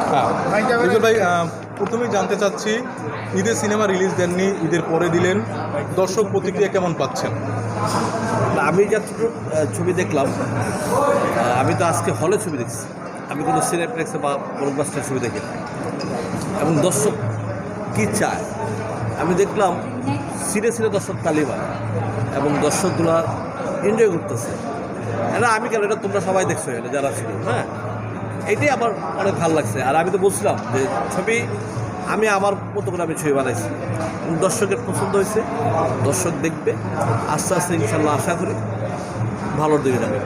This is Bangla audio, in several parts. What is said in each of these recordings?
ইকবাল ভাই, প্রথমেই জানতে চাচ্ছি, ঈদের সিনেমা রিলিজ দেননি, ঈদের পরে দিলেন, দর্শক প্রতিক্রিয়া কেমন পাচ্ছেন? আমি যতটুকু ছবি দেখলাম, আমি তো আজকে হলে ছবি দেখছি, আমি কোনো সিনেপ্লেক্সে বা ব্লকবাস্টার ছবি দেখি না। এবং দর্শক কী চায় আমি দেখলাম, সিনে সিনে দর্শক তালিবান এবং দর্শকগুলো এনজয় করতেছে। এটা আমি কেন, এটা তোমরা সবাই দেখছো, এটা যারা ছিল, হ্যাঁ, এইটাই আমার অনেক ভালো লাগছে। আর আমি তো বলছিলাম যে ছবি আমি আমার মতো করে আমি ছবি বানাইছি, দর্শকের পছন্দ হয়েছে, দর্শক দেখবে, আস্তে আস্তে ইনশাল্লাহ আশা করি ভালোর দিকে যাবে।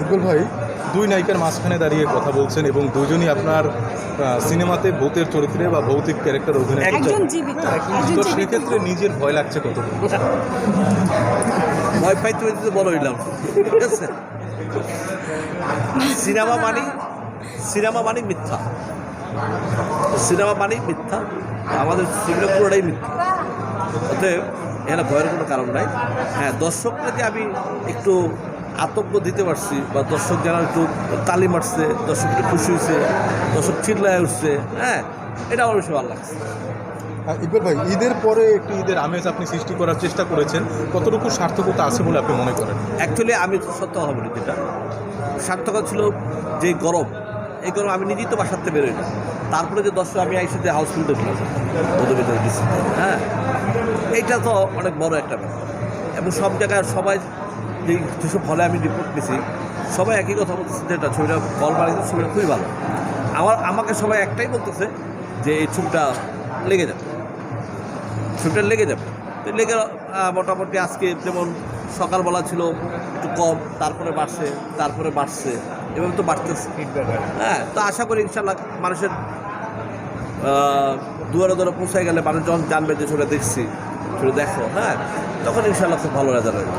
ইকবাল ভাই, দুই নায়িকার মাঝখানে দাঁড়িয়ে কথা বলছেন এবং দুজনই আপনার সিনেমাতে ভূতের চরিত্রে বা ভৌতিক ক্যারেক্টার অভিনয় করছেন, তো সেক্ষেত্রে নিজের ভয় লাগছে কত? ভয় পাইতে পাইতে বড় হইলাম, ঠিক আছে। সিনেমা মানে মিথ্যা, সিনেমা মানে মিথ্যা, আমাদের সিনেমা পুরোটাই মিথ্যা। অতএব এখানে ভয়ের কোনো কারণ নাই। হ্যাঁ, দর্শকটাকে আমি একটু আতঙ্ক দিতে পারছি, বা দর্শক যারা একটু তালি মারছে, দর্শক একটু খুশি হয়েছে, দর্শক চিল্লায় উঠছে, হ্যাঁ, এটা আমার বেশি ভালো লাগছে। ইকবাল ভাই, ঈদের পরে একটি ঈদের আমেজ আপনি সৃষ্টি করার চেষ্টা করেছেন, কতটুকু সার্থকতা আছে বলে আপনি মনে করেন? অ্যাকচুয়ালি আমি সত্য কথা বলি, যেটা সার্থকতা ছিল যে গরম, এই গরম আমি নিজেই তো বাসাতে বেরোই না, তারপরে যে দর্শক আমি আইসি যে হাউসফুল দেখলাম মধুমিতার দিচ্ছি, হ্যাঁ, এইটা তো অনেক বড় একটা ব্যাপার। এবং সব জায়গায় সবাই যেসব হলে আমি রিপোর্ট নিয়েছি, সবাই একই কথা বলতেছে, যেটা ছবিটা বল বাড়িতে ছবিটা খুবই ভালো। আমাকে সবাই একটাই বলতেছে যে এই ছবিটা লেগে যাবে, ছবিটা লেগে যাবে। তো লেগে মোটামুটি আজকে যেমন সকালবেলা ছিল একটু কম, তারপরে বাড়ছে, এভাবে তো বাড়তেছে। হ্যাঁ, তো আশা করি ইনশাল্লাহ মানুষের দুয়ারে দুয়ারে পৌঁছায় গেলে মানুষ যখন জানবে যে ছবিটা দেখছি, ছবি দেখো, হ্যাঁ, তখন ইনশাল্লাহ খুব ভালো রেজাল্ট হবে।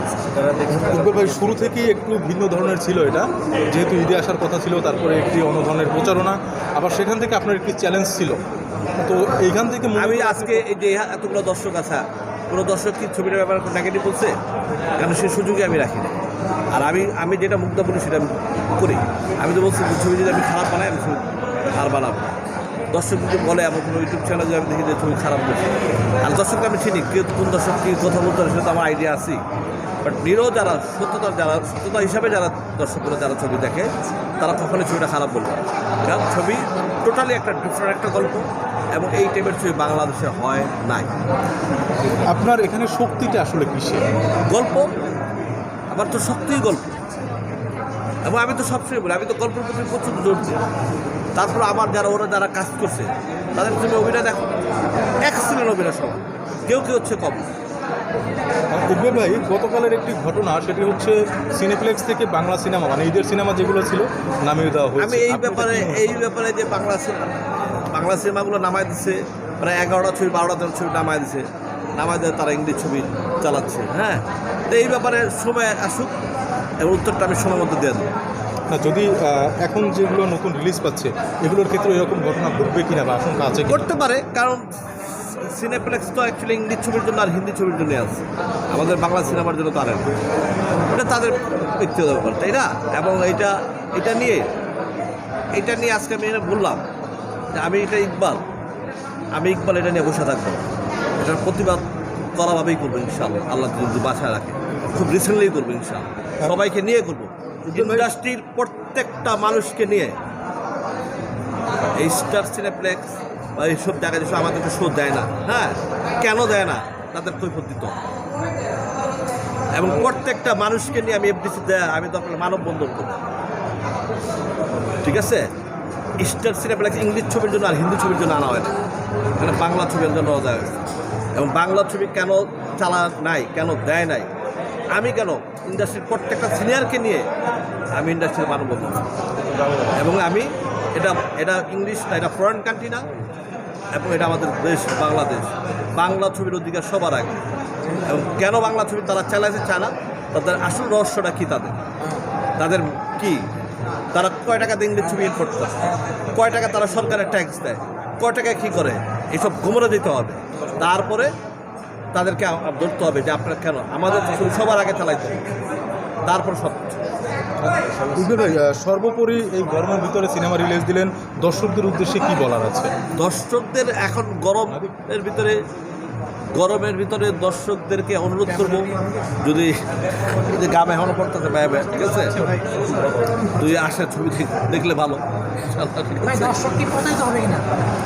ইকবাল ভাই, শুরু থেকেই একটু ভিন্ন ধরনের ছিল এটা, যেহেতু ঈদে আসার কথা ছিল, তারপরে একটি অন্য ধরনের প্রচারণা, আবার সেখান থেকে আপনার একটি চ্যালেঞ্জ ছিল, তো এইখান থেকে আমি আজকে এই যে এতগুলো দর্শক আছে, কোনো দর্শক কি ছবিটার ব্যাপারে নেগেটিভ বলছে? কারণ সেই সুযোগে আমি রাখি না। আর আমি যেটা মুগ্ধ করি সেটা আমি করি। আমি তো বলছি ছবি যদি আমি খারাপ বানাই, আমি ছবি খারাপ বানাবো। দর্শক যদি বলে, আমার কোনো ইউটিউব চ্যানেলে আমি দেখি যে ছবি খারাপ করছে, আর দর্শককে আমি চিনি, কেউ কোন দর্শক কী কথা বলতে হবে সেটা তো আমার আইডিয়া আছে। বাট নিরও যারা সত্যতা হিসাবে যারা দর্শকগুলো যারা ছবি দেখে, তারা কখনোই ছবিটা খারাপ বলবে না। কারণ ছবি টোটালি একটা ডিফারেন্ট একটা গল্প, এবং এই টাইপের ছবি বাংলাদেশে হয় নাই। আপনার এখানে শক্তিটা আসলে কিসে? গল্প, আমার তো সত্যিই গল্প, এবং আমি তো সবসময় বলি, আমি তো গল্পের প্রতি প্রচুর জোর দিই। তারপর আমার যারা কাজ করছে, তাদের তুমি অভিনয় দেখো, এক্সিলেন্ট অভিনয় সব, কেউ হচ্ছে কম। ইকবাল ভাই, গতকালের একটি ঘটনা, সেটি হচ্ছে সিনেপ্লেক্স থেকে বাংলা সিনেমা, মানে ঈদের সিনেমা যেগুলো ছিল, নামিয়ে দেওয়া হয়েছে। আমি এই ব্যাপারে যে বাংলা সিনেমাগুলো নামায় দিচ্ছে, প্রায় 11টা ছবি 12টা ছবি নামায় দিচ্ছে, নামায় দিয়ে তারা ইংলিশ ছবি চালাচ্ছে। হ্যাঁ, তো এই ব্যাপারে সময় আসুক এবং উত্তরটা আমি সময় মতো দিয়ে দেবো। না, যদি এখন যেগুলো নতুন রিলিজ পাচ্ছে, এগুলোর ক্ষেত্রে এরকম ঘটনা ঘটবে কিনা বা আশঙ্কা আছে? করতে পারে, কারণ সিনেপ্লেক্স তো অ্যাকচুয়ালি ইংলিশ ছবির জন্য আর হিন্দি ছবির জন্য আছে, আমাদের বাংলা সিনেমার জন্য তো আর না। ওটা তাদের ব্যক্তিগত ব্যাপার, তাই না? এবং এটা নিয়ে আজকে আমি এটা বললাম যে আমি ইকবাল এটা নিয়ে বসে থাকবো, এটার প্রতিবাদ করাভাবেই করবো ইনশাআল্লাহ, আল্লাহ যদি বাসায় রাখে। খুব রিসেন্টলি করবো ইনশাআল্লাহ, সবাইকে নিয়ে করবো, ইন্ডাস্ট্রির প্রত্যেকটা মানুষকে নিয়ে। এই স্টার সিনেপ্লেক্স বা এইসব জায়গায় যেসব আমাদেরকে শো দেয় না, হ্যাঁ, কেন দেয় না, তাদের কৈফিয়ত দিতে হবে। এবং প্রত্যেকটা মানুষকে নিয়ে আমি এফডিসি দেয়, আমি দরকার মানববন্ধন করব, ঠিক আছে? স্টার সিনেপ্লেক্স ইংলিশ ছবির জন্য আর হিন্দি ছবির জন্য আনা হয় না, মানে বাংলা ছবির জন্য দেওয়া হয়েছে। এবং বাংলা ছবি কেন চালা নাই, কেন দেয় নাই, আমি কেন ইন্ডাস্ট্রির প্রত্যেকটা সিনিয়রকে নিয়ে আমি ইন্ডাস্ট্রির মানববন্ধন, এবং আমি এটা ইংলিশ না, এটা ফরেন কান্ট্রি না, এবং এটা আমাদের দেশ বাংলাদেশ। বাংলা ছবির অধিকার সবার আগে। এবং কেন বাংলা ছবি তারা চালাইছে চায় না, তাদের আসল রহস্যটা কী, তাদের কি, তারা কয় টাকা দিয়ে ইংলিশ ছবি ইম্পোর্ট করে, কয় টাকা তারা সরকারের ট্যাক্স দেয়, কয় টাকা কী করে, এইসব গোমরে দিতে হবে। তারপরে তাদেরকে ধরতে হবে যে আপনারা কেন আমাদের ছবি সবার আগে চালাইতে হবে, তারপর সব কিছু। উজ্জ্বল ভাই, সর্বোপরি এই গরমের ভিতরে সিনেমা রিলিজ দিলেন, দর্শকদের উদ্দেশ্যে কি বলার আছে? দর্শকদের এখন গরমের ভিতরে দর্শকদেরকে অনুরোধ করব, যদি গাম এখনো পড়তেছে ব্যয় ব্যয়, ঠিক আছে, তুই আসে ছবি দেখলে ভালো।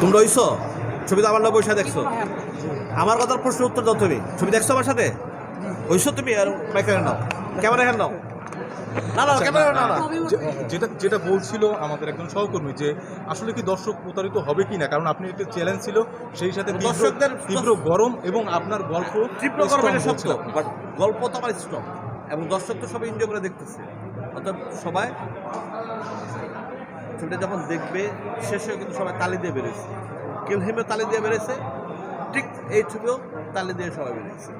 তোমরা হইছো ছবি তো আমার লোক বসে দেখছো, আমার কথার প্রশ্নের উত্তর দাও। তুমি ছবি দেখছো আমার সাথে? হইছো তুমি? আর মাইক্রোফোন নাও, ক্যামেরা হ্যান্ড নাও। না ক্যামেরা না না যেটা বলছিল আমাদের একজন সহকর্মী, যে আসলে কি দর্শক প্রতারিত হবে কি না, কারণ আপনি একটা চ্যালেঞ্জ ছিল, সেই সাথে দর্শকদের তীব্র গরম এবং আপনার গল্প তীব্র গরমের সত্য, বাট গল্প তো আমার স্ট্রং এবং দর্শক তো সবাই এনজয় করে দেখতেছে। অর্থাৎ সবাই ছবিটা যখন দেখবে শেষ হয়ে কিন্তু সবাই তালি দিয়ে বেরোয়েছে, কিল হিমে তালি দিয়ে বেরোয়েছে, ঠিক এই ছবিও তালি দিয়ে সবাই বেরিয়েছে।